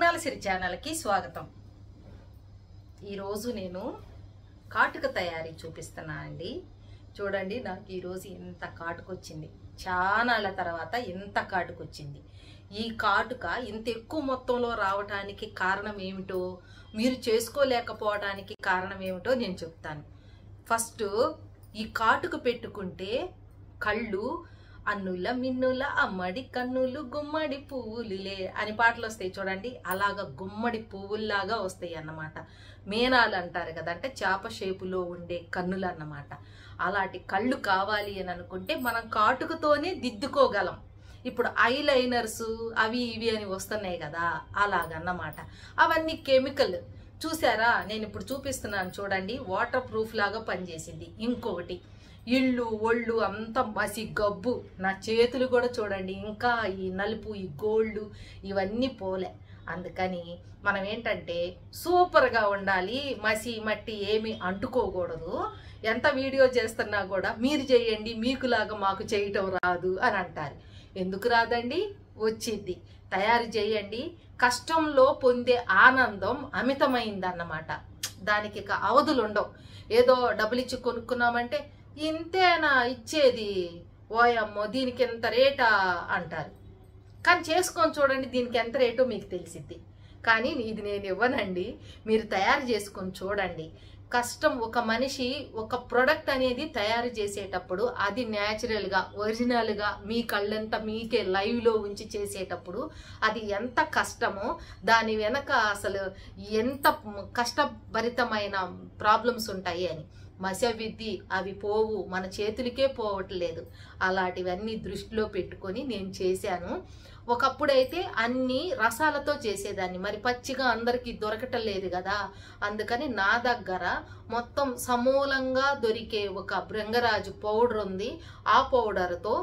సుగుణాల సిరి ఛానల్కి స్వాగతం. ఈరోజు నేను కాటుక తయారీ చూపిస్తున్నా అండి. చూడండి, నాకు ఈరోజు ఇంత కాటుక వచ్చింది. చానాళ్ళ తర్వాత ఇంత కాటుక వచ్చింది. ఈ కాటుక ఇంత ఎక్కువ మొత్తంలో రావటానికి కారణం ఏమిటో, మీరు చేసుకోలేకపోవడానికి కారణం ఏమిటో నేను చెప్తాను. ఫస్ట్, ఈ కాటుక పెట్టుకుంటే కళ్ళు అన్నుల మిన్నుల అమ్మడి కన్నులు గుమ్మడి పువ్వులులే అని పాటలు వస్తాయి చూడండి. అలాగా గుమ్మడి పువ్వుల్లాగా వస్తాయి అన్నమాట. మేనాలు అంటారు కదా, అంటే చేప షేపులో ఉండే కన్నులు అన్నమాట. అలాంటి కళ్ళు కావాలి అని అనుకుంటే మనం కాటుకతోనే దిద్దుకోగలం. ఇప్పుడు ఐలైనర్స్ అవి ఇవి అని వస్తున్నాయి కదా, అలాగన్నమాట. అవన్నీ కెమికల్. చూసారా, నేను ఇప్పుడు చూపిస్తున్నాను చూడండి, వాటర్ ప్రూఫ్ లాగా పనిచేసింది. ఇంకొకటి, ఇళ్ళు ఒళ్ళు అంతా మసి గబ్బు. నా చేతులు కూడా చూడండి, ఇంకా ఈ నలుపు, ఈ గోల్డ్ ఇవన్నీ పోలే. అందుకని మనం ఏంటంటే సూపర్గా ఉండాలి. మసి మట్టి ఏమి అంటుకోకూడదు. ఎంత వీడియో చేస్తున్నా కూడా మీరు చేయండి, మీకులాగా మాకు చేయటం రాదు అని అంటారు. ఎందుకు రాదండి? వచ్చింది. తయారు చేయండి. కష్టంలో పొందే ఆనందం అమితమైందన్నమాట. దానికి ఇక అవధులు ఉండవు. ఏదో డబ్బులు ఇచ్చి కొనుక్కున్నామంటే ఇంతేనా ఇచ్చేది, ఓయమ్మో దీనికి ఎంత రేటా అంటారు. కానీ చేసుకొని చూడండి, దీనికి ఎంత రేటో మీకు తెలిసిద్ది. కానీ ఇది నేను ఇవ్వనండి, మీరు తయారు చేసుకొని చూడండి. కష్టం. ఒక మనిషి ఒక ప్రొడక్ట్ అనేది తయారు చేసేటప్పుడు అది న్యాచురల్గా ఒరిజినల్గా మీ కళ్ళంతా మీకే లైవ్లో ఉంచి చేసేటప్పుడు అది ఎంత కష్టమో, దాని వెనక అసలు ఎంత కష్టభరితమైన ప్రాబ్లమ్స్ ఉంటాయి అని. మసవిద్ది అవి పోవు, మన చేతులకే పోవట్లేదు. అలాంటివన్నీ దృష్టిలో పెట్టుకొని నేను చేశాను. ఒకప్పుడైతే అన్ని రసాలతో చేసేదాన్ని, మరి పచ్చిగా అందరికీ దొరకటం లేదు కదా. అందుకని నా దగ్గర మొత్తం సమూలంగా దొరికే ఒక భృంగరాజు పౌడర్ ఉంది. ఆ పౌడర్తో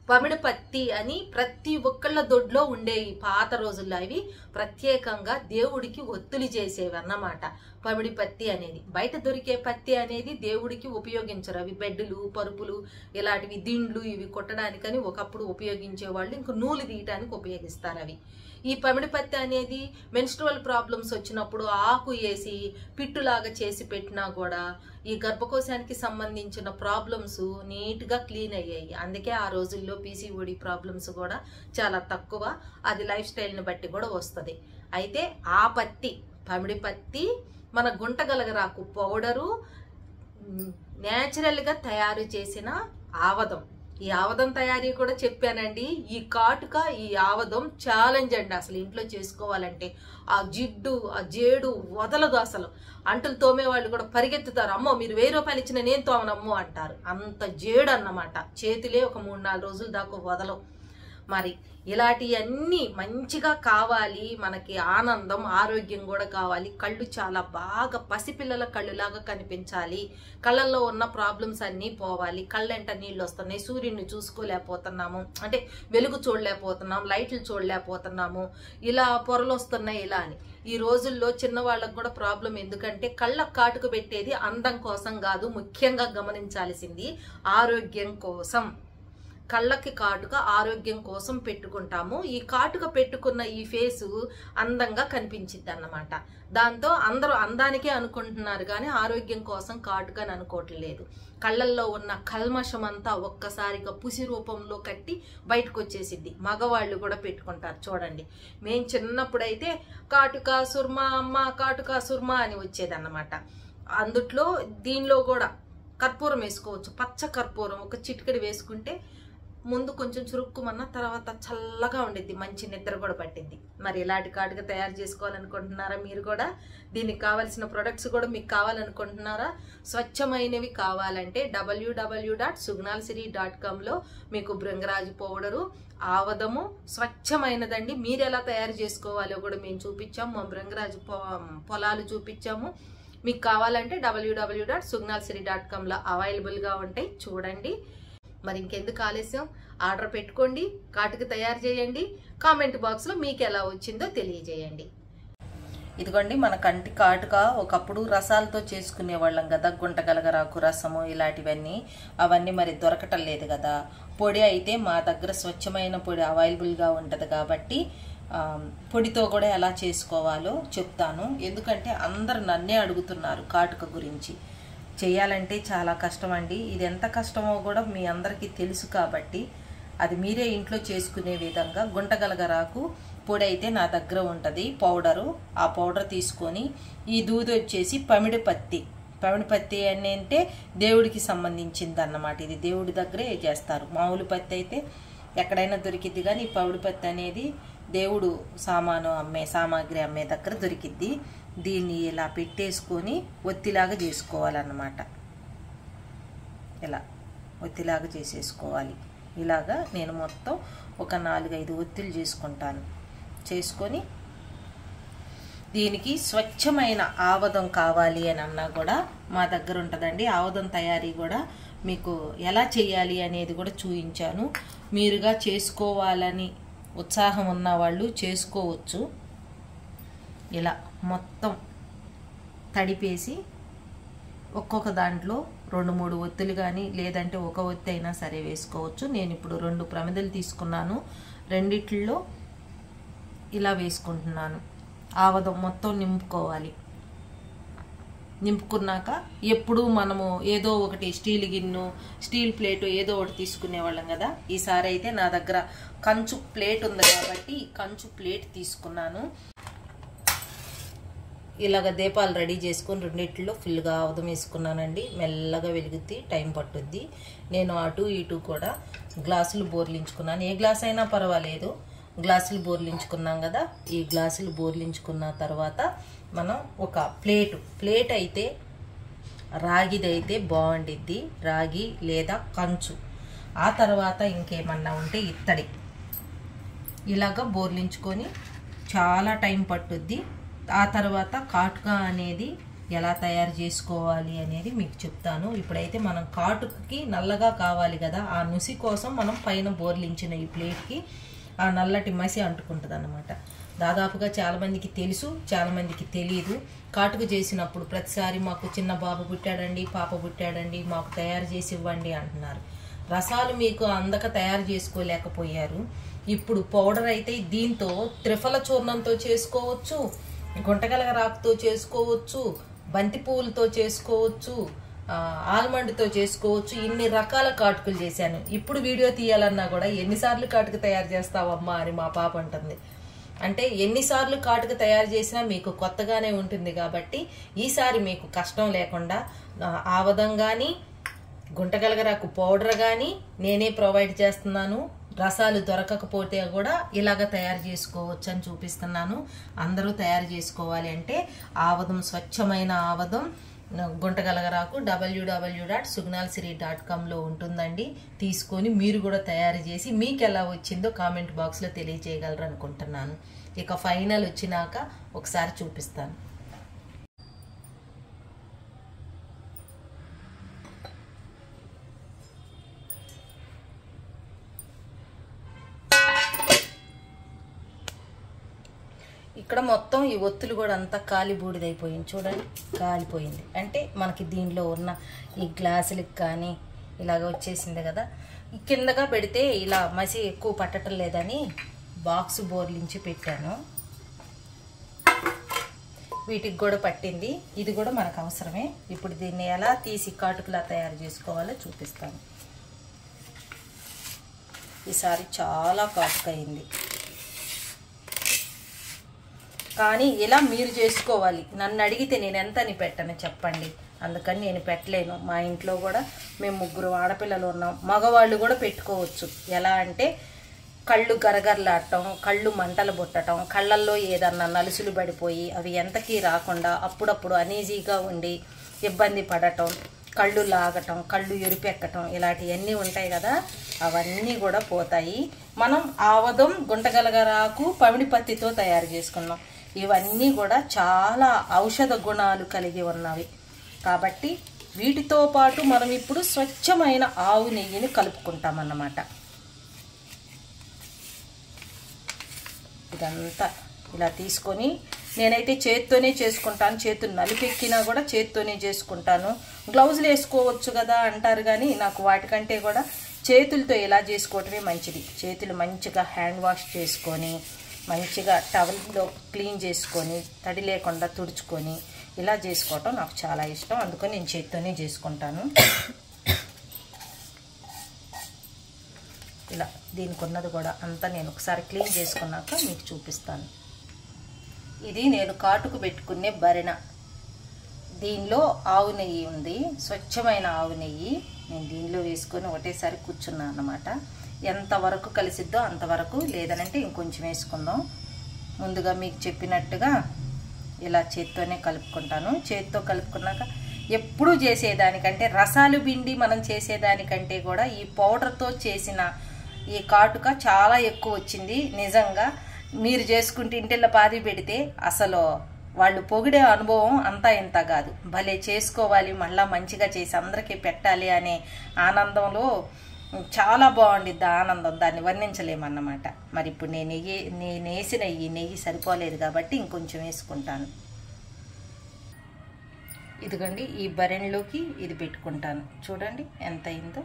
పమిడి పత్తి అని ప్రతి ఒక్కళ్ళ దొడ్లో ఉండేవి పాత రోజుల్లో. అవి ప్రత్యేకంగా దేవుడికి ఒత్తులు చేసేవి అన్నమాట. పమిడి పత్తి అనేది బయట దొరికే పత్తి అనేది దేవుడికి ఉపయోగించరు. అవి బెడ్లు, పరుపులు, ఇలాంటివి దిండ్లు ఇవి కొట్టడానికని ఒకప్పుడు ఉపయోగించేవాళ్ళు. ఇంక నూలు తీయటానికి ఉపయోగిస్తారు అవి. ఈ పమిడి పత్తి అనేది మెన్స్ట్రువల్ ప్రాబ్లమ్స్ వచ్చినప్పుడు ఆకు వేసి పిట్టులాగా చేసి పెట్టినా కూడా ఈ గర్భకోశానికి సంబంధించిన ప్రాబ్లమ్స్ నీట్గా క్లీన్ అయ్యాయి. అందుకే ఆ రోజుల్లో పీసీఓడి ప్రాబ్లమ్స్ కూడా చాలా తక్కువ. అది లైఫ్ స్టైల్ని బట్టి కూడా వస్తుంది. అయితే ఆ పత్తి, పమిడి పత్తి, మన గుంటగలగరాకు పౌడరు, న్యాచురల్గా తయారు చేసిన ఆవదం. ఈ ఆవదం తయారీ కూడా చెప్పానండి. ఈ కాటుక, ఈ ఆవదం ఛాలెంజ్ అండి. అసలు ఇంట్లో చేసుకోవాలంటే ఆ జిడ్డు, ఆ జేడు వదలదు అసలు. అంటులు తోమే వాళ్ళు కూడా పరిగెత్తుతారు, అమ్మో మీరు 1000 రూపాయలు ఇచ్చిన నేను తోమనమ్మో అంటారు. అంత జేడు అన్నమాట. చేతులే ఒక 3-4 రోజుల దాకా వదలవు. మరి ఇలాంటివన్నీ మంచిగా కావాలి, మనకి ఆనందం, ఆరోగ్యం కూడా కావాలి. కళ్ళు చాలా బాగా పసిపిల్లల కళ్ళులాగా కనిపించాలి. కళ్ళల్లో ఉన్న ప్రాబ్లమ్స్ అన్నీ పోవాలి. కళ్ళెంట నీళ్ళు వస్తున్నాయి, సూర్యుడిని చూసుకోలేకపోతున్నాము, అంటే వెలుగు చూడలేకపోతున్నాము, లైట్లు చూడలేకపోతున్నాము, ఇలా పొరలు వస్తున్నాయి ఇలా అని. ఈ రోజుల్లో చిన్నవాళ్ళకు కూడా ప్రాబ్లం. ఎందుకంటే కళ్ళకు కాటుక పెట్టేది అందం కోసం కాదు, ముఖ్యంగా గమనించాల్సింది ఆరోగ్యం కోసం. కళ్ళకి కాటుక ఆరోగ్యం కోసం పెట్టుకుంటాము. ఈ కాటుక పెట్టుకున్న ఈ ఫేసు అందంగా కనిపించిద్ది అన్నమాట. దాంతో అందరూ అందానికే అనుకుంటున్నారు కానీ ఆరోగ్యం కోసం కాటుక అని అనుకోవట్లేదు. కళ్ళల్లో ఉన్న కల్మషం అంతా ఒక్కసారిగా పుసి రూపంలో కట్టి బయటకు వచ్చేసిద్ది. మగవాళ్ళు కూడా పెట్టుకుంటారు చూడండి. మేము చిన్నప్పుడైతే కాటుక సుర్మా, అమ్మ కాటుక సుర్మా అని వచ్చేదన్నమాట. అందుట్లో దీనిలో కూడా కర్పూరం వేసుకోవచ్చు. పచ్చ కర్పూరం ఒక చిటికెడు వేసుకుంటే ముందు కొంచెం చురుక్కుమన్న తర్వాత చల్లగా ఉండిద్ది, మంచి నిద్ర కూడా పట్టిద్ది. మరి ఇలాంటి కాటుక తయారు చేసుకోవాలనుకుంటున్నారా? మీరు కూడా దీనికి కావాల్సిన ప్రొడక్ట్స్ కూడా మీకు కావాలనుకుంటున్నారా? స్వచ్ఛమైనవి కావాలంటే www.sugnalsiri.comలో మీకు భృంగరాజు పౌడరు, ఆవదము స్వచ్ఛమైనదండి. మీరు ఎలా తయారు చేసుకోవాలో కూడా మేము చూపించాము. మా భృంగరాజు పొలాలు చూపించాము. మీకు కావాలంటే www.sugnalsiri.comలో అవైలబుల్గా ఉంటాయి, చూడండి. మరి ఇంకెందుకు ఆలస్యం, ఆర్డర్ పెట్టుకోండి, కాటుక తయారు చేయండి. కామెంట్ బాక్స్లో మీకు ఎలా వచ్చిందో తెలియజేయండి. ఇదిగోండి మన కంటి కాటుక. ఒకప్పుడు రసాలతో చేసుకునే వాళ్ళం కదా, గుంటగలగరాకు రసము ఇలాంటివన్నీ. అవన్నీ మరి దొరకటం లేదు కదా. పొడి అయితే మా దగ్గర స్వచ్ఛమైన పొడి అవైలబుల్గా ఉంటుంది కాబట్టి పొడితో కూడా ఎలా చేసుకోవాలో చెప్తాను. ఎందుకంటే అందరు నన్నే అడుగుతున్నారు కాటుక గురించి. చేయాలంటే చాలా కష్టం అండి. ఇది ఎంత కష్టమో కూడా మీ అందరికీ తెలుసు కాబట్టి అది మీరే ఇంట్లో చేసుకునే విధంగా గుంటగలగరాకు పొడి అయితే నా దగ్గర ఉంటుంది, పౌడరు. ఆ పౌడర్ తీసుకొని ఈ దూది వచ్చేసి పమిడిపత్తి అని అంటే దేవుడికి సంబంధించింది అన్నమాట. ఇది దేవుడి దగ్గరే చేస్తారు. మామూలు పత్తి అయితే ఎక్కడైనా దొరికిద్ది, కానీ ఈ పమిడిపత్తి అనేది దేవుడు సామాగ్రి అమ్మే దగ్గర దొరికిద్ది. దీన్ని ఇలా పెట్టేసుకొని ఒత్తిలాగా చేసుకోవాలన్నమాట. ఇలా ఒత్తిలాగా చేసేసుకోవాలి. ఇలాగా నేను మొత్తం ఒక 4-5 ఒత్తిళ్ళు చేసుకొని దీనికి స్వచ్ఛమైన ఆవదం కావాలి అని అన్నా కూడా మా దగ్గర ఉంటుందండి. ఆవదం తయారీ కూడా మీకు ఎలా చేయాలి అనేది కూడా చూపించాను. మీరుగా చేసుకోవాలని ఉత్సాహం ఉన్న వాళ్ళు చేసుకోవచ్చు. ఇలా మొత్తం తడిపేసి ఒక్కొక్క దాంట్లో 2-3 ఒత్తులు కానీ లేదంటే ఒక ఒత్తి అయినా సరే వేసుకోవచ్చు. నేను ఇప్పుడు 2 ప్రమిదలు తీసుకున్నాను. రెండిట్లో ఇలా వేసుకుంటున్నాను. ఆవదం మొత్తం నింపుకోవాలి. నింపుకున్నాక ఎప్పుడు మనము ఏదో ఒకటి స్టీల్ గిన్నె, స్టీల్ ప్లేటు ఏదో ఒకటి తీసుకునేవాళ్ళం కదా. ఈసారి అయితే నా దగ్గర కంచు ప్లేట్ ఉంది కాబట్టి కంచు ప్లేట్ తీసుకున్నాను. ఇలాగ దీపాలు రెడీ చేసుకొని రెండిట్లో ఫుల్గా ఆవదం వేసుకున్నానండి. మెల్లగా వెలుగుద్ది, టైం పట్టుద్ది. నేను అటు ఇటు కూడా గ్లాసులు బోర్లించుకున్నాను. ఏ గ్లాస్ అయినా పర్వాలేదు. గ్లాసులు బోర్లించుకున్నాం కదా. ఈ గ్లాసులు బోర్లించుకున్న తర్వాత మనం ఒక ప్లేట్ అయితే రాగిదైతే బాగుండిద్ది, రాగి లేదా కంచు. ఆ తర్వాత ఇంకేమన్నా ఉంటే ఇత్తడి. ఇలాగ బోర్లించుకొని చాలా టైం పట్టుద్ది. ఆ తర్వాత కాటుక అనేది ఎలా తయారు చేసుకోవాలి అనేది మీకు చెప్తాను. ఇప్పుడైతే మనం కాటుకకి నల్లగా కావాలి కదా, ఆ నుసి కోసం మనం పైన బోర్లించిన ఈ ప్లేట్కి ఆ నల్లటి మసి అంటుకుంటుంది అన్నమాట. దాదాపుగా చాలామందికి తెలుసు, చాలామందికి తెలియదు. కాటుక చేసినప్పుడు ప్రతిసారి మాకు చిన్న బాబు పుట్టాడండి, పాప పుట్టాడండి, మాకు తయారు చేసి ఇవ్వండి అంటున్నారు. రసాలు మీకు అందక తయారు చేసుకోలేకపోయారు. ఇప్పుడు పౌడర్ అయితే దీంతో త్రిఫల చూర్ణంతో చేసుకోవచ్చు, గుంటగలగరాకుతో చేసుకోవచ్చు, బంతి పువ్వులతో చేసుకోవచ్చు, ఆల్మండ్తో చేసుకోవచ్చు. ఇన్ని రకాల కాటుకలు చేశాను. ఇప్పుడు వీడియో తీయాలన్నా కూడా ఎన్నిసార్లు కాటుక తయారు చేస్తావమ్మా అని మా పాప అంటుంది. అంటే ఎన్నిసార్లు కాటుక తయారు చేసినా మీకు కొత్తగానే ఉంటుంది కాబట్టి ఈసారి మీకు కష్టం లేకుండా ఆవదం కానీ గుంటగలగరాకు పౌడర్ కానీ నేనే ప్రొవైడ్ చేస్తున్నాను. రసాలు దొరకకపోతే కూడా ఇలాగ తయారు చేసుకోవచ్చు అని చూపిస్తున్నాను. అందరూ తయారు చేసుకోవాలి అంటే ఆవదం, స్వచ్ఛమైన ఆవదం గుంటగలగరాకు www.sugnalsiri.comలో ఉంటుందండి. తీసుకొని మీరు కూడా తయారు చేసి మీకు ఎలా వచ్చిందో కామెంట్ బాక్స్లో తెలియజేయగలరు అనుకుంటున్నాను. ఇక ఫైనల్ వచ్చినాక ఒకసారి చూపిస్తాను. ఇక్కడ మొత్తం ఈ ఒత్తులు కూడా అంతా కాలి బూడిదైపోయింది. చూడండి, కాలిపోయింది. అంటే మనకి దీనిలో ఉన్న ఈ గ్లాసులకు కానీ ఇలాగ వచ్చేసింది కదా. కిందగా పెడితే ఇలా మసి ఎక్కువ పట్టడం లేదని బాక్స్ బోర్లించి పెట్టాను. వీటికి కూడా పట్టింది. ఇది కూడా మనకు అవసరమే. ఇప్పుడు దీన్ని ఎలా తీసి కాటుకలా తయారు చేసుకోవాలో చూపిస్తాను. ఈసారి చాలా కాటుక అయింది. కానీ ఇలా మీరు చేసుకోవాలి. నన్ను అడిగితే నేను ఎంత అని పెట్టను చెప్పండి. అందుకని నేను పెట్టలేను. మా ఇంట్లో కూడా మేము 3 ఆడపిల్లలు ఉన్నాం. మగవాళ్ళు కూడా పెట్టుకోవచ్చు. ఎలా అంటే కళ్ళు గరగరలాడటం, కళ్ళు మంటలు పుట్టడం, కళ్ళల్లో ఏదన్నా నలుసులు పడిపోయి అవి ఎంతకీ రాకుండా అప్పుడప్పుడు అనీజీగా ఉండి ఇబ్బంది పడటం, కళ్ళు లాగటం, కళ్ళు ఎరుపెక్కటం ఇలాంటివన్నీ ఉంటాయి కదా, అవన్నీ కూడా పోతాయి. మనం ఆవదం, గుంటగలగరాకు, పమిడిపత్తితో తయారు చేసుకున్నాం. ఇవన్నీ కూడా చాలా ఔషధ గుణాలు కలిగి ఉన్నవి కాబట్టి వీటితో పాటు మనం ఇప్పుడు స్వచ్ఛమైన ఆవు నెయ్యిని కలుపుకుంటామన్నమాట. ఇదంతా ఇలా తీసుకొని నేనైతే చేత్తోనే చేసుకుంటాను. చేతులు నలిపెక్కినా కూడా చేత్తోనే చేసుకుంటాను. గ్లౌజులు వేసుకోవచ్చు కదా అంటారు, కానీ నాకు వాటికంటే కూడా చేతులతో ఇలా చేసుకోవటమే మంచిది. చేతులు మంచిగా హ్యాండ్ వాష్ చేసుకొని మంచిగా టవల్లో క్లీన్ చేసుకొని తడి లేకుండా తుడుచుకొని ఇలా చేసుకోవటం నాకు చాలా ఇష్టం. అందుకని నేను చేత్తోనే చేసుకుంటాను. ఇలా దీనికి ఉన్నది కూడా అంతా నేను ఒకసారి క్లీన్ చేసుకున్నాక మీకు చూపిస్తాను. ఇది నేను కాటుకు పెట్టుకునే బరిన. దీనిలో ఆవు నెయ్యి ఉంది, స్వచ్ఛమైన ఆవు నెయ్యి. నేను దీనిలో వేసుకొని ఒకటేసారి కూర్చున్నాను అన్నమాట. ఎంతవరకు కలిసిద్దో అంతవరకు, లేదనంటే ఇంకొంచెం వేసుకుందాం. ముందుగా మీకు చెప్పినట్టుగా ఇలా చేత్తోనే కలుపుకుంటాను. చేత్తో కలుపుకున్నాక ఎప్పుడూ చేసేదానికంటే, రసాలు పిండి మనం చేసేదానికంటే కూడా ఈ పౌడర్తో చేసిన ఈ కాటుక చాలా ఎక్కువ వచ్చింది. నిజంగా మీరు చేసుకుంటే ఇంటిలో పాది పెడితే అసలు వాళ్ళు పొగిడే అనుభవం అంతా ఇంత కాదు. భలే చేసుకోవాలి, మళ్ళీ మంచిగా చేసి అందరికీ పెట్టాలి అనే ఆనందంలో చాలా బాగుండిద్ది ఆనందం, దాన్ని వర్ణించలేమన్నమాట. మరి ఇప్పుడు నేను వేసిన ఈ నెయ్యి సరిపోలేదు కాబట్టి ఇంకొంచెం వేసుకుంటాను. ఇదిగోండి, ఈ బరెన్లోకి ఇది పెట్టుకుంటాను. చూడండి ఎంత అయిందో.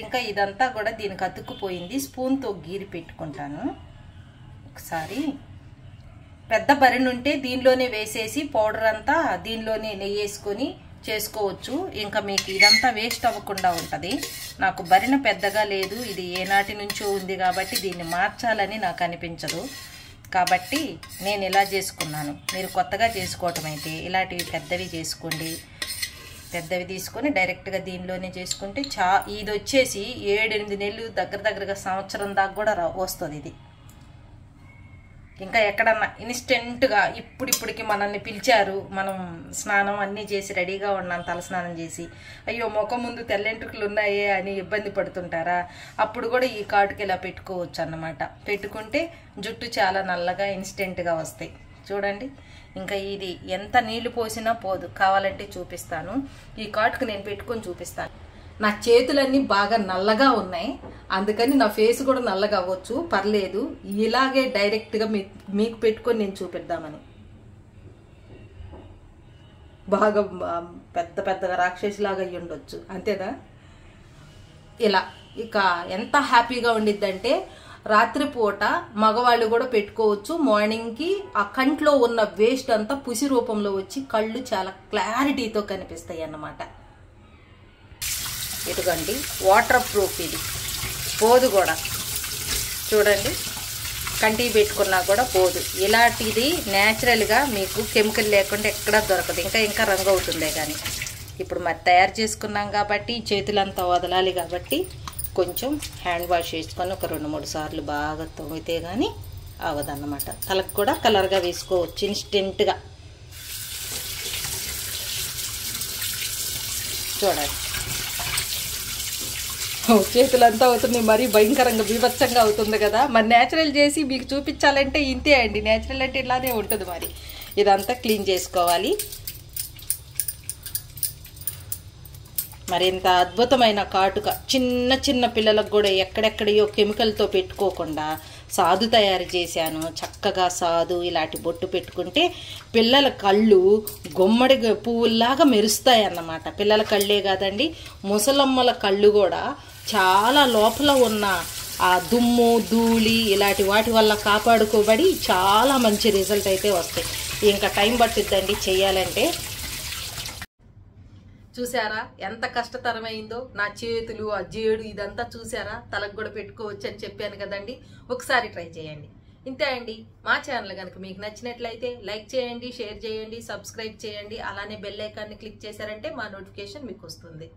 ఇంకా ఇదంతా కూడా దీనికి అతుక్కుపోయింది. స్పూన్తో గీరి పెట్టుకుంటాను. ఒకసారి పెద్ద బరెన్ ఉంటే దీనిలోనే వేసేసి పౌడర్ అంతా దీనిలోనే నెయ్యి వేసుకొని చేసుకోవచ్చు. ఇంకా మీకు ఇదంతా వేస్ట్ అవ్వకుండా ఉంటుంది. నాకు బరిన పెద్దగా లేదు, ఇది ఏనాటి నుంచో ఉంది కాబట్టి దీన్ని మార్చాలని నాకు అనిపించదు. కాబట్టి నేను ఇలా చేసుకున్నాను. మీరు కొత్తగా చేసుకోవటం అయితే ఇలాంటివి పెద్దవి చేసుకోండి. పెద్దవి తీసుకొని డైరెక్ట్గా దీనిలోనే చేసుకుంటే ఇది వచ్చేసి 7-8 నెలలు దగ్గరగా సంవత్సరం దాకా కూడా వస్తుంది ఇది. ఇంకా ఎక్కడన్నా ఇన్స్టెంట్గా ఇప్పటికి మనల్ని పిలిచారు, మనం స్నానం అన్నీ చేసి రెడీగా ఉన్నాం, తలస్నానం చేసి, అయ్యో ముఖం ముందు తెల్లెంట్రుకలు ఉన్నాయే అని ఇబ్బంది పడుతుంటారా, అప్పుడు కూడా ఈ కాటుకి ఇలా పెట్టుకోవచ్చు అన్నమాట. పెట్టుకుంటే జుట్టు చాలా నల్లగా ఇన్స్టెంట్గా వస్తాయి. చూడండి, ఇంకా ఇది ఎంత నీళ్లు పోసినా పోదు. కావాలంటే చూపిస్తాను. ఈ కాటుకు నేను పెట్టుకొని చూపిస్తాను. నా చేతులన్నీ బాగా నల్లగా ఉన్నాయి, అందుకని నా ఫేస్ కూడా నల్లగా అవ్వచ్చు, పర్లేదు. ఇలాగే డైరెక్ట్గా మీకు పెట్టుకొని నేను చూపిద్దామని. బాగా పెద్దగా రాక్షసిలాగా అయ్యి ఉండొచ్చు, అంతేదా? ఇలా ఇక ఎంత హ్యాపీగా ఉండిద్దంటే రాత్రిపూట మగవాళ్ళు కూడా పెట్టుకోవచ్చు. మార్నింగ్కి ఆ కంట్లో ఉన్న వేస్ట్ అంతా పుసి రూపంలో వచ్చి కళ్ళు చాలా క్లారిటీతో కనిపిస్తాయి అన్నమాట. ఇదిగోండి, వాటర్ ప్రూఫ్, ఇది పోదు కూడా. చూడండి, కంటికి పెట్టుకున్నా కూడా పోదు. ఇలాంటిది న్యాచురల్గా మీకు కెమికల్ లేకుండా ఎక్కడా దొరకదు. ఇంకా రంగు అవుతుందే కానీ. ఇప్పుడు మరి తయారు చేసుకున్నాం కాబట్టి చేతులంతా వదలాలి కాబట్టి కొంచెం హ్యాండ్ వాష్ చేసుకొని ఒక 2-3 సార్లు బాగా తోమితే కానీ అవదన్నమాట. తలకు కూడా కలర్గా వేసుకోవచ్చు ఇన్స్టెంట్గా. చూడండి, చేతులంతా అవుతుంది, మరీ భయంకరంగా బీభత్సంగా అవుతుంది కదా. మరి న్యాచురల్ చేసి మీకు చూపించాలంటే ఇంతే అండి. న్యాచురల్ అంటే ఇలానే ఉంటుంది. మరి ఇదంతా క్లీన్ చేసుకోవాలి. మరి ఇంత అద్భుతమైన కాటుక చిన్న పిల్లలకు కూడా ఎక్కడెక్కడయో కెమికల్తో పెట్టుకోకుండా సాదు తయారు చేశాను. చక్కగా సాదు ఇలాంటి బొట్టు పెట్టుకుంటే పిల్లల కళ్ళు గుమ్మడి పువ్వుల్లాగా మెరుస్తాయి అన్నమాట. పిల్లల కళ్ళే కాదండి, ముసలమ్మల కళ్ళు కూడా చాలా లోపల ఉన్న ఆ దుమ్ము ధూళి ఇలాంటి వాటి వల్ల కాపాడుకోబడి చాలా మంచి రిజల్ట్ అయితే వస్తాయి. ఇంకా టైం పట్టుద్దండి చేయాలంటే. చూసారా ఎంత కష్టతరమైందో? నా చేతులు, ఆ జేడు ఇదంతా చూసారా? తలకు కూడా పెట్టుకోవచ్చు అని చెప్పాను కదండి. ఒకసారి ట్రై చేయండి. ఇంతే అండి. మా ఛానల్ కనుక మీకు నచ్చినట్లయితే లైక్ చేయండి, షేర్ చేయండి, సబ్స్క్రైబ్ చేయండి. అలానే బెల్ ఐకాన్ని క్లిక్ చేశారంటే మా నోటిఫికేషన్ మీకు వస్తుంది.